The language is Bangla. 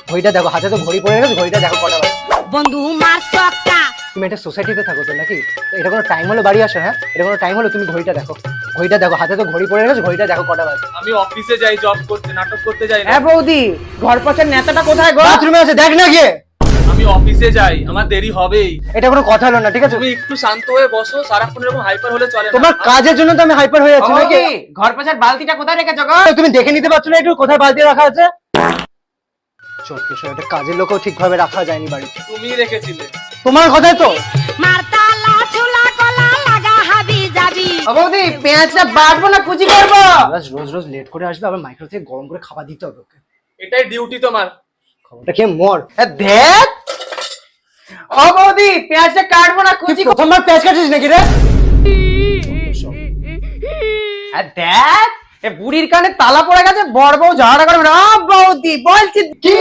ঘড়িটা দেখো, হাতে তো ঘড়ি পড়ে গেছে, ঘড়িটা দেখো কটা বাজে। বন্ধু মার সক্কা। তুমি একটা সোসাইটিতে থাকো তো নাকি? এটা কোনো টাইম হলো বাড়ি আসো? হ্যাঁ, এটা কোনো টাইম হলো? তুমি ঘড়িটা দেখো, ঘড়িটা দেখো, হাতে তো ঘড়ি পড়ে গেছে, ঘড়িটা দেখো কটা বাজে। আমি অফিসে যাই, জব করতে, নাটক করতে যাই না। হ্যাঁ বৌদি, ঘর পোছার নেতাটা কোথায় গো? বাথরুমে আছে, দেখ না গিয়ে। আমি অফিসে যাই, আমার দেরি হবেই। এটা কোনো কথা হলো না, ঠিক আছে? তুমি একটু শান্ত হয়ে বসো, সারাক্ষণ এরকম হাইপার হলে চলে না। তোমার কাজের জন্য তো আমি হাইপার হয়ে যাচ্ছি নাকি? বৌদি, ঘর পোছার বালতিটা কোথায় রেখেছো গো? তুমি দেখে নিতে পারছো না একটু কোথায় বালতি রাখা আছে? সত্যি সত্যি এটা কাজের লোকও ঠিকভাবে রাখা যায়নি বাড়িতে। তুমি রেখেছিলে। তোমার কথাই তো। মারতালা চুলা কলা লাগা হাবি যাবি। ও বৌদি, পেঁয়াজটা বাটবো না কুচি করবো? রোজ রোজ রোজ লেট করে আসবে, আবার মাইক্রো থেকে গরম করে খাবার দিতে হবে ওকে। এটাই ডিউটি তোমার। খবরটা খেয়ে মর। দেখ, ও বৌদি, পেঁয়াজটা কাটবো না তুই কুচি? প্রথমবার পেঁয়াজ কাটিস নাকি রে? দেখ, এ বুড়ির কানে তালা পড়ে গেছে, বড় বউ ঝগড়া করবে না। বৌদি বলছি কি?